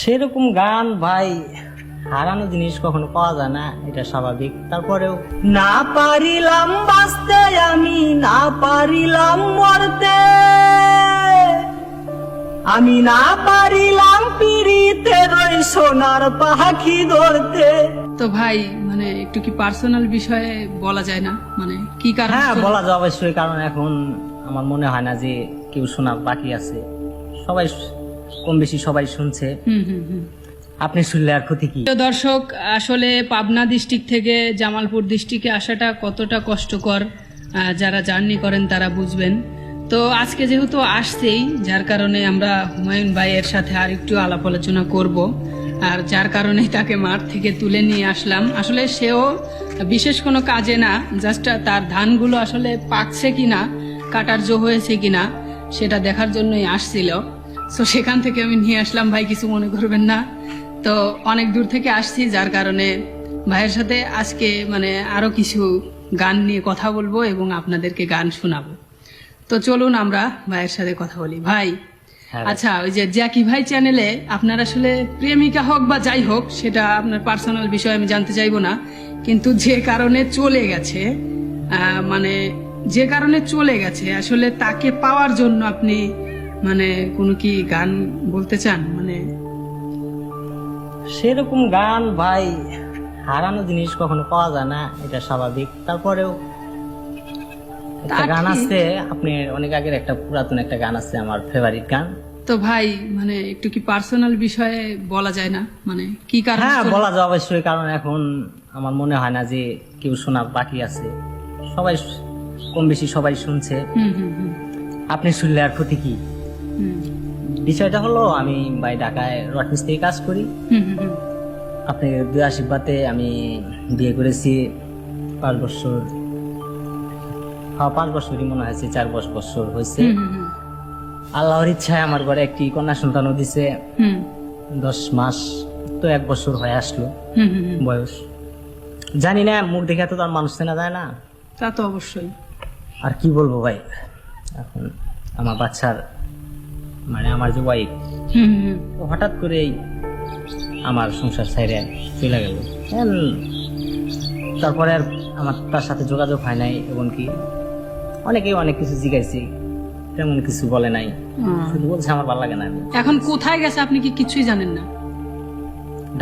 সেরকম গান ভাই, হারানো জিনিস কখনো পাওয়া যায় না, এটা স্বাভাবিক। তারপরেও না পারিলাম বাঁচতে আমি, না পারিলাম মরতে, আমি না পারিলাম পিরিতে রই সোনার পাখি ধরতে। তো ভাই মানে একটু কি পার্সোনাল বিষয়ে বলা যায় না, মানে কি কারণ? হ্যাঁ বলা যায় অবশ্যই, কারণ এখন আমার মনে হয় না যে কেউ শোনা বাকি আছে। সবাই কম বেশি সবাই শুনছে, আপনি শুনলে আর ক্ষতি কি? তো দর্শক, আসলে পাবনা ডিস্ট্রিক্ট থেকে জামালপুর ডিস্ট্রিক্টে আসাটা কতটা কষ্টকর যারা জার্নি করেন তারা বুঝবেন। তো আজকে যেহেতু আসছেই, যার কারণে আমরা হুমায়ুন ভাইয়ের সাথে আর একটু আলাপ আলোচনা করব, আর যার কারণে তাকে মাঠ থেকে তুলে নিয়ে আসলাম। আসলে সেও বিশেষ কোনো কাজে না, জাস্ট তার ধানগুলো আসলে পাকছে কিনা, কাটার জো হয়েছে কিনা সেটা দেখার জন্যই আসছিল। সো সেখান থেকে আমি নিয়ে আসলাম, ভাই কিছু মনে করবেন না। তো অনেক দূর থেকে আসছি, যার কারণে ভাইয়ের সাথে আজকে মানে আরো কিছু গান নিয়ে কথা বলবো এবং আপনাদেরকে গান শোনাবো। তো চলুন আমরা ভাইয়ের সাথে কথা বলি। ভাই হ্যাঁ, আচ্ছা, ওই যে জ্যাকি ভাই চ্যানেলে আপনার আসলে প্রেমিকা হোক বা যাই হোক, সেটা আপনার পার্সোনাল বিষয় আমি জানতে চাইবো না, কিন্তু যে কারণে চলে গেছে, মানে যে কারণে চলে গেছে আসলে তাকে পাওয়ার জন্য আপনি মানে কোনো কি গান বলতে চান? মানে সেরকম গান ভাই, হারানো জিনিস কখনো পাওয়া যায় না, এটা স্বাভাবিক। তারপরেও একটা গান আছে, আপনি অনেক আগের একটা পুরাতন একটা গান আছে আমার ফেভারিট গান। তো ভাই মানে একটু কি পার্সোনাল বিষয়ে বলা যায় না, মানে কি কারণ? হ্যাঁ বলা যায় অবশ্যই, কারণ এখন আমার মনে হয় না যে কেউ শোনা বাকি আছে। সবাই কম বেশি সবাই শুনছে, আপনি শুনলে আর ক্ষতি কি? বিষয়টা হলো, আমি ভাই ঢাকায় রড মিস্ত্রি কাজ করি। আপনি 82 আমি বিয়ে করেছি 5 বছর, 5 বছরই মনে হয়েছে, 4 বছর হয়েছে। আল্লাহর ইচ্ছায় আমার ঘরে একটি কন্যা সন্তানও দিছে। 10 মাস তো 1 বছর হয়ে আসলো বয়স। জানি না, মুখ দেখে তো তার মানুষ চেনা যায় না। তা তো অবশ্যই। আর কি বলবো ভাই, এখন আমার বাচ্চার মানে আমার যে ওয়াইফ হঠাৎ করেই আমার সংসার ছাইরে চলে গেল। তারপরে আর আমার তার সাথে যোগাযোগ হয় নাই, এমনকি অনেকেই অনেক কিছু জিজ্ঞাসি, তেমন কিছু বলে নাই, শুধু বলছে আমার ভালো লাগে না। এখন কোথায় গেছে আপনি কি কিছুই জানেন না?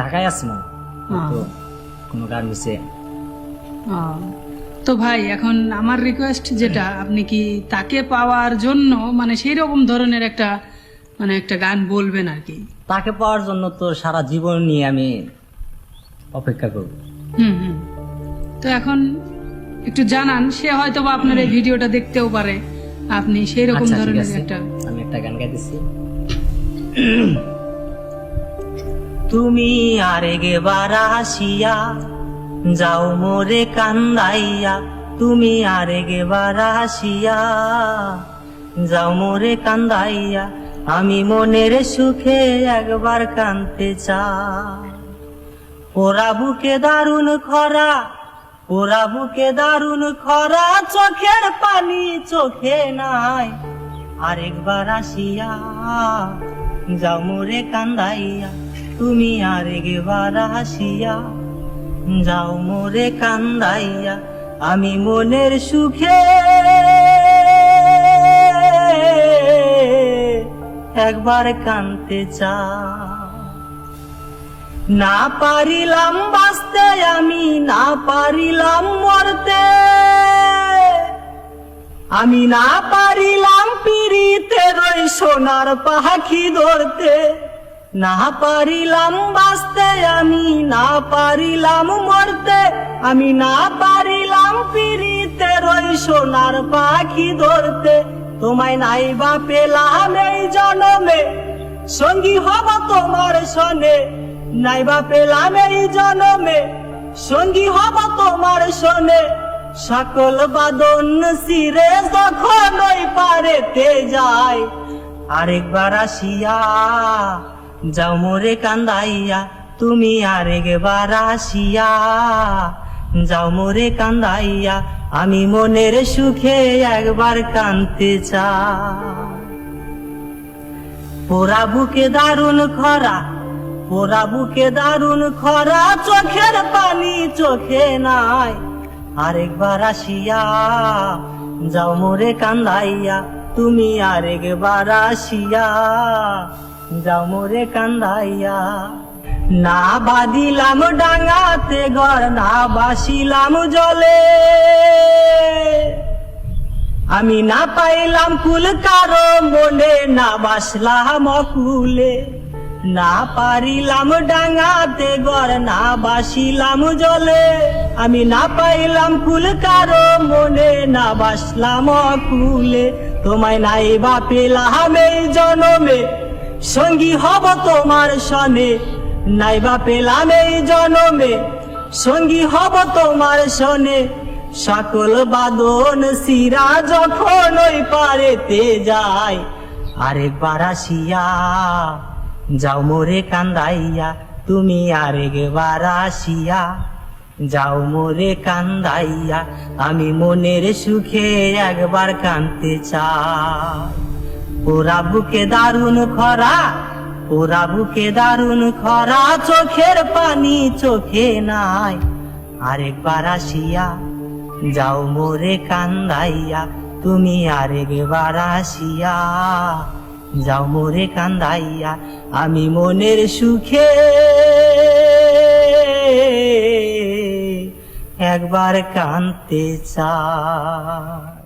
ঢাকায় আছি না, তো কোনো গার্মেন্টসে। তো ভাই এখন আমার রিকোয়েস্ট যেটা, আপনি কি তাকে পাওয়ার জন্য মানে সেই রকম ধরনের একটা মানে একটা গান বলবেন আর কি? তাকে পাওয়ার জন্য তো সারা জীবন নিয়ে আমি অপেক্ষা করব। তো এখন একটু জানান, সে হয়তো বা আপনার এই ভিডিওটা দেখতেও পারে, আপনি সেই রকম আচ্ছা, ঠিক ধরনের আছে, একটা। আমি একটা গান গাইতেছি। তুমি আরেগে বারা আসিয়া যাও মোরে কান্দাইয়া, তুমি আরেগে বারা আসিয়া যাও মোরে কান্দাইয়া, আমি মনের সুখে একবার কাঁদতে চাই। পোড়া বুকে দারুণ খরা, পোড়া বুকে দারুণ খরা, চোখের পানি চোখে নাই, আরেকবার আসিয়া যাও মোরে কান্দাইয়া, তুমি আরেকবার আসিয়া যাও মোরে কান্দাইয়া, আমি মনের সুখে একবার কাঁদতে চাই। না পারিলাম বাঁচতে আমি, না পারিলাম মরতে, আমি না পারিলাম পিরিতে রই সোনার পাখি ধরতে, না পারিলাম বাঁচতে আমি, না পারিলাম মরতে, আমি না পারিলাম পিরিতে রই সোনার পাখি ধরতে, তোমায় নাইবা পেলাম এই জনমে, সঙ্গী হব তোমার সনে, নাইবা পেলাম এই জনমে, সঙ্গী হব তোমার সনে, সকল বাদন সিরে যখন ওই পারেতে যায়, আরেকবার আসিয়া যাও মোরে কান্দাইয়া, তুমি আরেকবার আসিয়া যাও মোরে কান্দাইয়া, আমি মনের সুখে একবার কাঁদতে চাই। পোড়া বুকে দারুণ খরা, পোড়া বুকে দারুণ খরা, চোখের পানি চোখে নাই, আরেকবার আসিয়া যাও মোরে কান্দাইয়া, তুমি আরেকবার আসিয়া যাও মোরে কান্দাইয়া। না বাঁধিলাম ডাঙাতে ঘর, না বাসিলাম জলে, আমি না পাইলাম কুল কারো মনে, না বাসলাম অকুলে। না পারিলাম ডাঙাতে ঘর, না বাসিলাম জলে, আমি না পাইলাম কুল কারো মনে, না বাসলাম অকুলে। তোমায় নাই বা পেলাম এই জনমে, সঙ্গী হব তোমার সনে, নাইবা পেলাম এই জনমে, সঙ্গী হব তোমার সনে। সকল বাদন শিরা যখন ওই পারেতে যায়, আরেকবার আসিয়া যাও মোরে কান্দাইয়া, তুমি আরেকবার আসিয়া যাও মোরে কান্দাইয়া। আমি মনের সুখে একবার কাঁদতে চাই। পোড়া বুকে দারুণ খরা, পোড়া বুকে দারুণ খরা, চোখের পানি চোখে নাই, আরেকবার আসিয়া যাও মোরে কান্দাইয়া, তুমি আরেকবার আসিয়া যাও মোরে কান্দাইয়া। আমি মনের সুখে একবার কাঁদতে চাই।